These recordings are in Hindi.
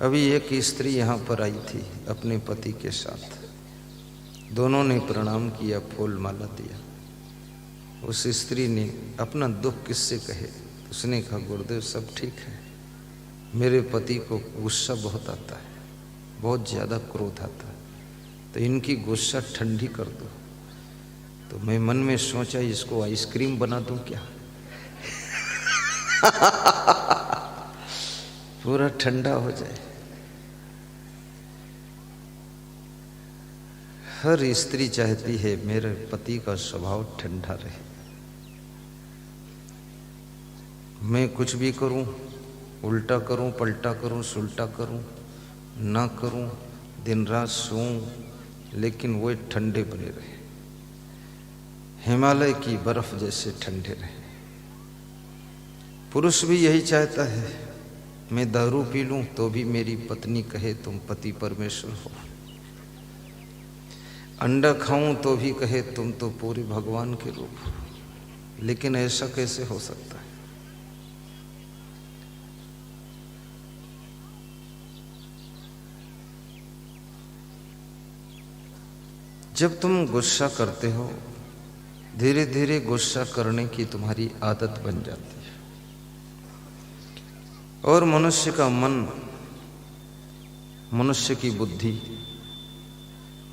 अभी एक स्त्री यहाँ पर आई थी अपने पति के साथ। दोनों ने प्रणाम किया, फूल माला दिया। उस स्त्री ने अपना दुख किससे कहे। उसने कहा, गुरुदेव सब ठीक है, मेरे पति को गुस्सा बहुत आता है, बहुत ज़्यादा क्रोध आता है, तो इनकी गुस्सा ठंडी कर दो। तो मैं मन में सोचा इसको आइसक्रीम बना दूं क्या। पूरा ठंडा हो जाए। हर स्त्री चाहती है मेरे पति का स्वभाव ठंडा रहे। मैं कुछ भी करूं, उल्टा करूं, पलटा करूं, सुलटा करूं, ना करूं, दिन रात सोऊं, लेकिन वो ठंडे बने रहे, हिमालय की बर्फ जैसे ठंडे रहे। पुरुष भी यही चाहता है, मैं दारू पी लूं तो भी मेरी पत्नी कहे तुम पति परमेश्वर हो, अंडा खाऊं तो भी कहे तुम तो पूरे भगवान के रूप हो। लेकिन ऐसा कैसे हो सकता है। जब तुम गुस्सा करते हो, धीरे धीरे गुस्सा करने की तुम्हारी आदत बन जाती है, और मनुष्य का मन, मनुष्य की बुद्धि,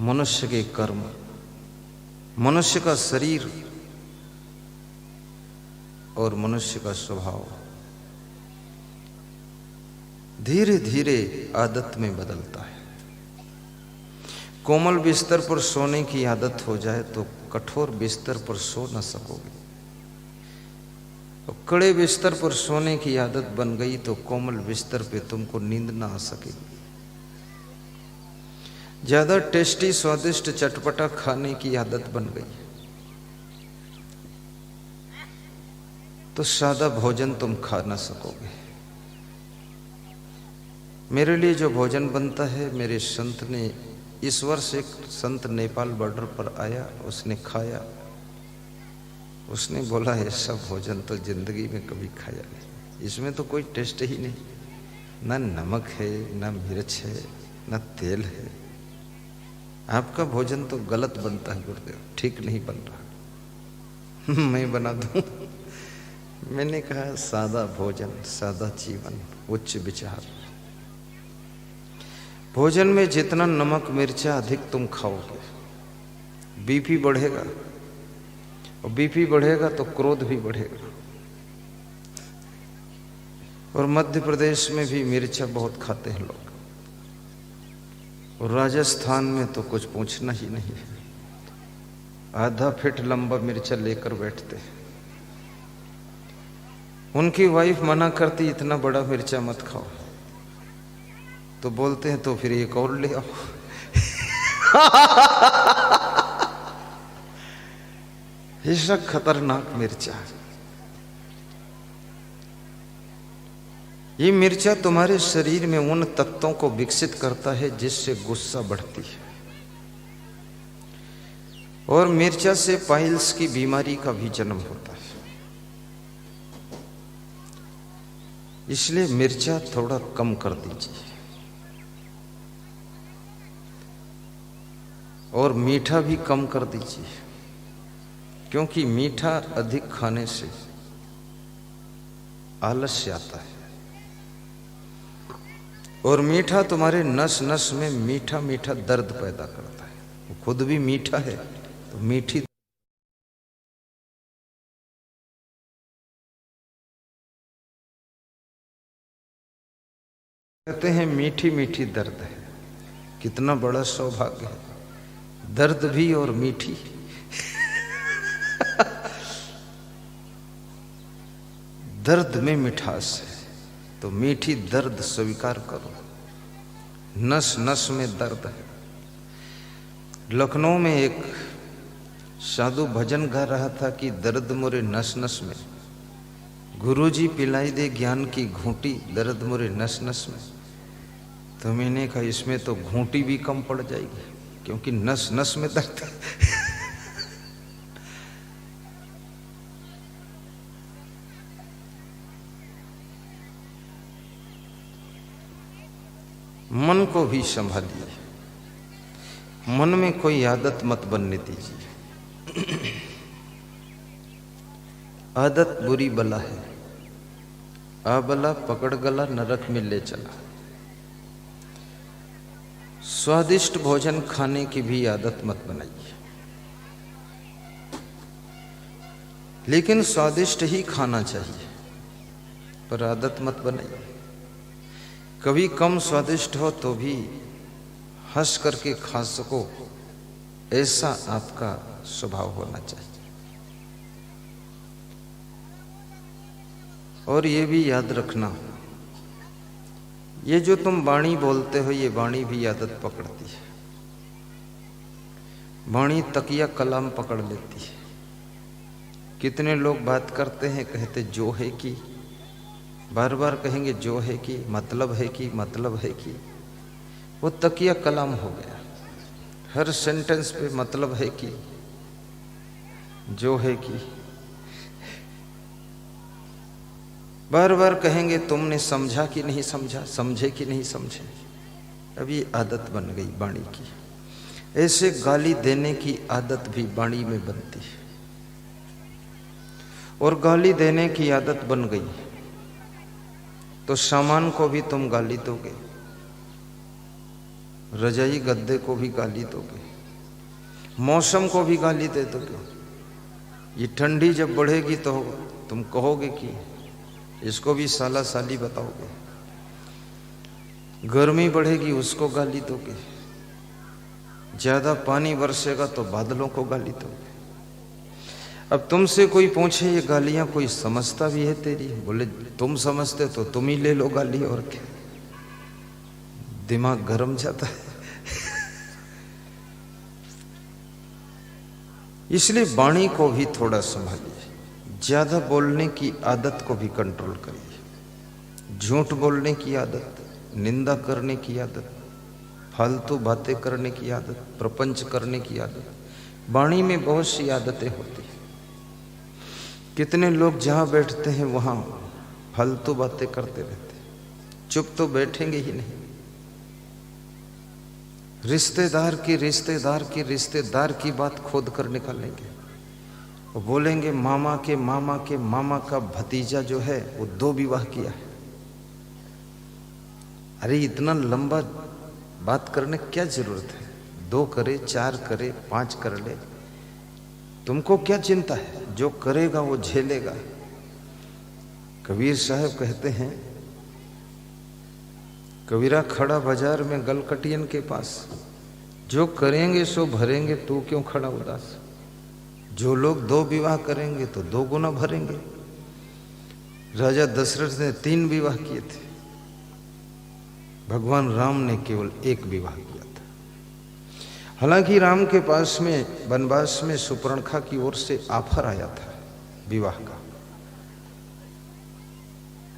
मनुष्य के कर्म, मनुष्य का शरीर और मनुष्य का स्वभाव धीरे धीरे आदत में बदलता है। कोमल बिस्तर पर सोने की आदत हो जाए तो कठोर बिस्तर पर सो न सकोगे, और कड़े बिस्तर पर सोने की आदत बन गई तो कोमल बिस्तर पे तुमको नींद ना आ सकेगी। ज्यादा टेस्टी, स्वादिष्ट, चटपटा खाने की आदत बन गई तो सादा भोजन तुम खा ना सकोगे। मेरे लिए जो भोजन बनता है, मेरे संत ने, इस वर्ष एक संत नेपाल बॉर्डर पर आया, उसने खाया, उसने बोला ऐसा भोजन तो जिंदगी में कभी खाया नहीं, इसमें तो कोई टेस्ट ही नहीं, ना नमक है, ना मिर्च है, ना तेल है। आपका भोजन तो गलत बनता है गुरुदेव, ठीक नहीं बन रहा। मैं बना दूं। मैंने कहा सादा भोजन, सादा जीवन, उच्च विचार। भोजन में जितना नमक मिर्चा अधिक तुम खाओगे, बीपी बढ़ेगा, और बीपी बढ़ेगा तो क्रोध भी बढ़ेगा। और मध्य प्रदेश में भी मिर्चा बहुत खाते हैं लोग, और राजस्थान में तो कुछ पूछना ही नहीं है, आधा फीट लंबा मिर्चा लेकर बैठते हैं। उनकी वाइफ मना करती इतना बड़ा मिर्चा मत खाओ, तो बोलते हैं तो फिर एक और ले आओ। ऐसा खतरनाक मिर्चा। ये मिर्चा तुम्हारे शरीर में उन तत्वों को विकसित करता है जिससे गुस्सा बढ़ती है, और मिर्चा से पाइल्स की बीमारी का भी जन्म होता है। इसलिए मिर्चा थोड़ा कम कर दीजिए, और मीठा भी कम कर दीजिए, क्योंकि मीठा अधिक खाने से आलस्य आता है, और मीठा तुम्हारे नस नस में मीठा मीठा दर्द पैदा करता है। वो खुद भी मीठा है तो मीठी कहते हैं, मीठी मीठी दर्द है। कितना बड़ा सौभाग्य है, दर्द भी और मीठी। दर्द में मिठास है तो मीठी दर्द स्वीकार करो। नस नस में दर्द है। लखनऊ में एक साधु भजन गा रहा था कि दर्द मोरे नस नस में, गुरुजी पिलाई दे ज्ञान की घूंटी, दर्द मोरे नस नस में। तो मैंने कहा इसमें तो घूंटी भी कम पड़ जाएगी, क्योंकि नस नस में दर्द है। मन को भी संभालिए, मन में कोई आदत मत बनने दीजिए। आदत बुरी बला है, आबला पकड़ गला नरक में ले चला। स्वादिष्ट भोजन खाने की भी आदत मत बनाइए, लेकिन स्वादिष्ट ही खाना चाहिए, पर आदत मत बनाइए। कभी कम स्वादिष्ट हो तो भी हंस करके खा सको, ऐसा आपका स्वभाव होना चाहिए। और ये भी याद रखना, ये जो तुम वाणी बोलते हो, ये वाणी भी आदत पकड़ती है। वाणी तकिया कलाम पकड़ लेती है। कितने लोग बात करते हैं, कहते जो है कि, बार बार कहेंगे जो है कि, मतलब है कि, मतलब है कि, वो तकिया कलाम हो गया। हर सेंटेंस पे मतलब है कि, जो है कि, बार बार कहेंगे तुमने समझा कि नहीं समझा, समझे कि नहीं समझे। अब ये आदत बन गई वाणी की। ऐसे गाली देने की आदत भी वाणी में बनती है, और गाली देने की आदत बन गई तो सामान को भी तुम गाली दोगे, रजाई गद्दे को भी गाली दोगे, मौसम को भी गाली दे दोगे। ये ठंडी जब बढ़ेगी तो तुम कहोगे कि इसको भी साला साली बताओगे, गर्मी बढ़ेगी उसको गाली दोगे, ज्यादा पानी बरसेगा तो बादलों को गाली दोगे। अब तुमसे कोई पूछे ये गालियां कोई समझता भी है तेरी? बोले तुम समझते तो तुम ही ले लो गाली, और क्या। दिमाग गर्म जाता है। इसलिए वाणी को भी थोड़ा संभालिए, ज्यादा बोलने की आदत को भी कंट्रोल करिए। झूठ बोलने की आदत, निंदा करने की आदत, फालतू बातें करने की आदत, प्रपंच करने की आदत, वाणी में बहुत सी आदतें होती हैं। कितने लोग जहां बैठते हैं वहां फालतू बातें करते रहते हैं, चुप तो बैठेंगे ही नहीं। रिश्तेदार की बात खोद कर निकालेंगे, वो बोलेंगे मामा के मामा का भतीजा जो है वो 2 विवाह किया है। अरे इतना लंबा बात करने क्या जरूरत है? 2 करे, 4 करे, 5 कर ले, तुमको क्या चिंता है? जो करेगा वो झेलेगा। कबीर साहब कहते हैं, कबीरा खड़ा बाजार में गलकटियन के पास, जो करेंगे सो भरेंगे, तू क्यों खड़ा उदास। जो लोग 2 विवाह करेंगे तो 2 गुना भरेंगे। राजा दशरथ ने 3 विवाह किए थे, भगवान राम ने केवल 1 विवाह किया था। हालांकि राम के पास में वनवास में सुपर्णखा की ओर से ऑफर आया था विवाह का।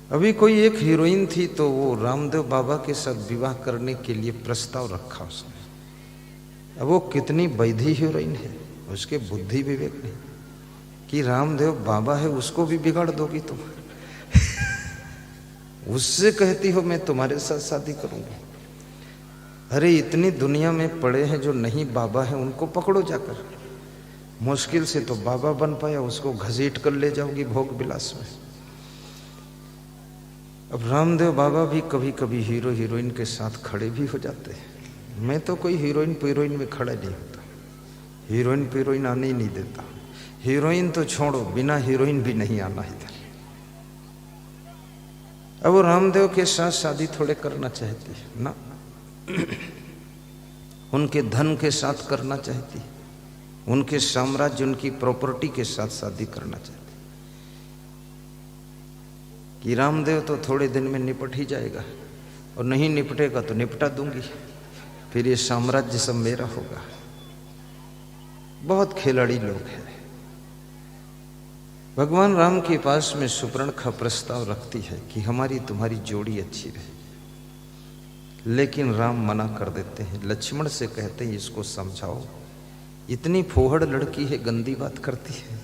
अभी कोई एक हीरोइन थी तो वो रामदेव बाबा के साथ विवाह करने के लिए प्रस्ताव रखा उसने। अब वो कितनी वैधी हीरोइन है, उसके बुद्धि विवेक नहीं कि रामदेव बाबा है उसको भी बिगाड़ दोगी तुम। उससे कहती हो मैं तुम्हारे साथ शादी करूंगी। अरे इतनी दुनिया में पड़े हैं जो नहीं बाबा है, उनको पकड़ो जाकर। मुश्किल से तो बाबा बन पाया, उसको घसीट कर ले जाओगी भोग विलास में। अब रामदेव बाबा भी कभी कभी हीरो हीरोइन के साथ खड़े भी हो जाते हैं। मैं तो कोई हीरोइन पीरोइन में खड़ा नहीं होता, हीरोइन पीरोइन आने ही नहीं देता। हीरोइन तो छोड़ो, बिना हीरोइन भी नहीं आना इधर। अब वो रामदेव के साथ शादी थोड़े करना चाहती है ना, उनके धन के साथ करना चाहती, उनके साम्राज्य उनकी प्रॉपर्टी के साथ शादी करना चाहती कि रामदेव तो थोड़े दिन में निपट ही जाएगा, और नहीं निपटेगा तो निपटा दूंगी, फिर ये साम्राज्य सब मेरा होगा। बहुत खिलाड़ी लोग हैं। भगवान राम के पास में सुपर्णखा प्रस्ताव रखती है कि हमारी तुम्हारी जोड़ी अच्छी रहे, लेकिन राम मना कर देते हैं। लक्ष्मण से कहते हैं इसको समझाओ, इतनी फोहड़ लड़की है, गंदी बात करती है।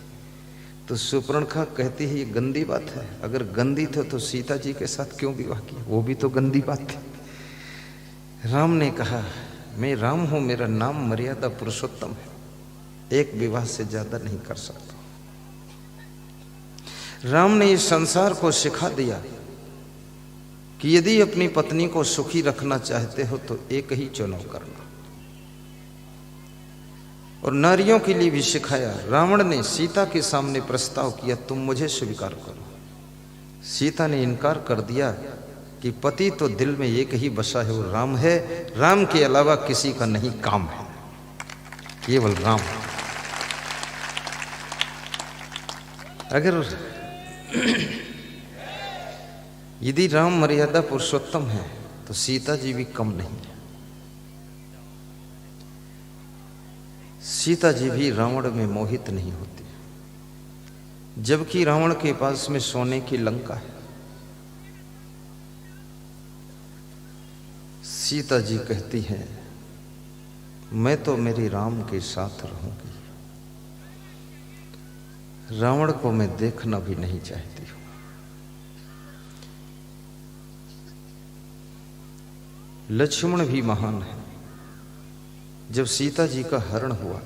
तो सुपर्णखा कहती है ये गंदी बात है, अगर गंदी थे तो सीता जी के साथ क्यों विवाह किया, वो भी तो गंदी बात थी। राम ने कहा, मैं राम हूं, मेरा नाम मर्यादा पुरुषोत्तम है, एक विवाह से ज्यादा नहीं कर सकता। राम ने इस संसार को सिखा दिया कि यदि अपनी पत्नी को सुखी रखना चाहते हो तो एक ही चुनाव करना। और नारियों के लिए भी सिखाया। रावण ने सीता के सामने प्रस्ताव किया, तुम मुझे स्वीकार करो। सीता ने इनकार कर दिया कि पति तो दिल में एक ही बसा है, वो राम है, राम के अलावा किसी का नहीं काम है, केवल राम। अगर यदि राम मर्यादा पुरुषोत्तम है तो सीता जी भी कम नहीं है। सीता जी भी रावण में मोहित नहीं होती, जबकि रावण के पास में सोने की लंका है। सीता जी कहती हैं, मैं तो मेरे राम के साथ रहूंगी, रावण को मैं देखना भी नहीं चाहती हूं। लक्ष्मण भी महान है। जब सीता जी का हरण हुआ,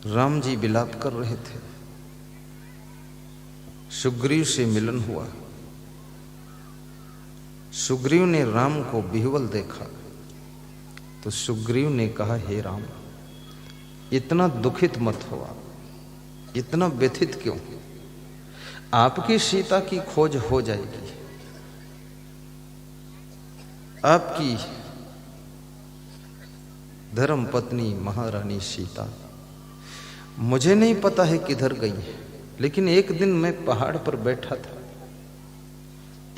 राम जी विलाप कर रहे थे, सुग्रीव से मिलन हुआ। सुग्रीव ने राम को विह्वल देखा तो सुग्रीव ने कहा, हे राम, इतना दुखित मत हुआ, इतना व्यथित क्यों? आपकी सीता की खोज हो जाएगी। आपकी धर्म पत्नी महारानी सीता मुझे नहीं पता है किधर गई है, लेकिन एक दिन मैं पहाड़ पर बैठा था,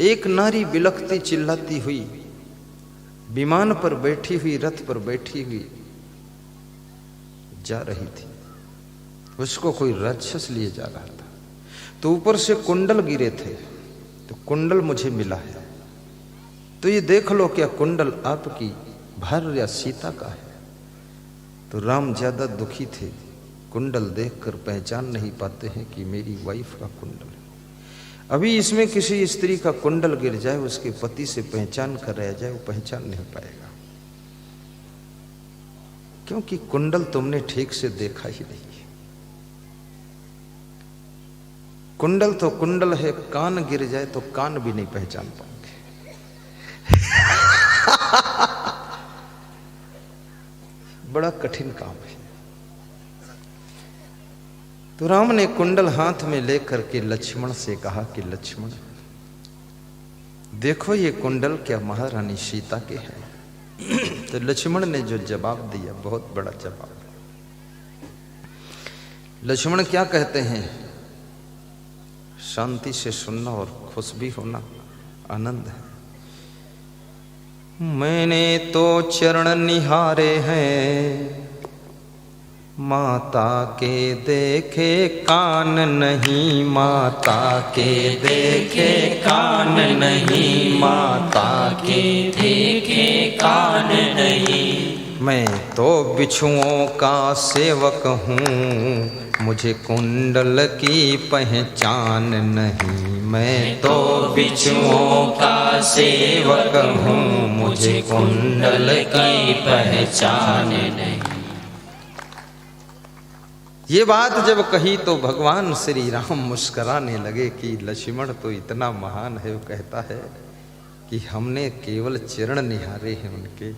एक नारी बिलखती चिल्लाती हुई विमान पर बैठी हुई, रथ पर बैठी हुई जा रही थी। उसको कोई राक्षस लिए जा रहा था, तो ऊपर से कुंडल गिरे थे, तो कुंडल मुझे मिला है, तो ये देख लो क्या कुंडल आपकी भार्या सीता का है। तो राम ज्यादा दुखी थे, कुंडल देखकर पहचान नहीं पाते हैं कि मेरी वाइफ का कुंडल है। अभी इसमें किसी स्त्री का कुंडल गिर जाए, उसके पति से पहचान कर रह जाए, वो पहचान नहीं पाएगा, क्योंकि कुंडल तुमने ठीक से देखा ही नहीं। कुंडल तो कुंडल है, कान गिर जाए तो कान भी नहीं पहचान पाओगे। बड़ा कठिन काम है। तो राम ने कुंडल हाथ में लेकर के लक्ष्मण से कहा कि लक्ष्मण देखो ये कुंडल क्या महारानी सीता के हैं? तो लक्ष्मण ने जो जवाब दिया, बहुत बड़ा जवाब। लक्ष्मण क्या कहते हैं? शांति से सुनना और खुश भी होना आनंद है। मैंने तो चरण निहारे हैं, माता के देखे कान नहीं, माता के देखे कान नहीं, माता के देखे कान नहीं। मैं तो बिच्छुओं का सेवक हूँ, मुझे कुंडल की पहचान नहीं। मैं तो बिच्छुओं का सेवक हूँ, मुझे कुंडल की पहचान नहीं। ये बात जब कही तो भगवान श्री राम मुस्कुराने लगे कि लक्ष्मण तो इतना महान है, वो कहता है कि हमने केवल चरण निहारे हैं उनके,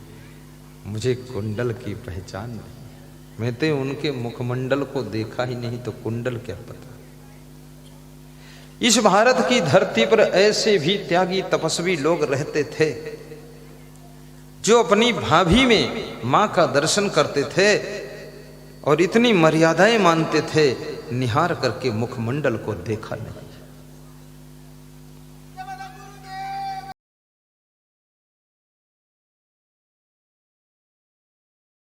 मुझे कुंडल की पहचान नहीं। मैं तो उनके मुखमंडल को देखा ही नहीं, तो कुंडल क्या पता। इस भारत की धरती पर ऐसे भी त्यागी तपस्वी लोग रहते थे जो अपनी भाभी में मां का दर्शन करते थे और इतनी मर्यादाएं मानते थे, निहार करके मुखमंडल को देखा नहीं।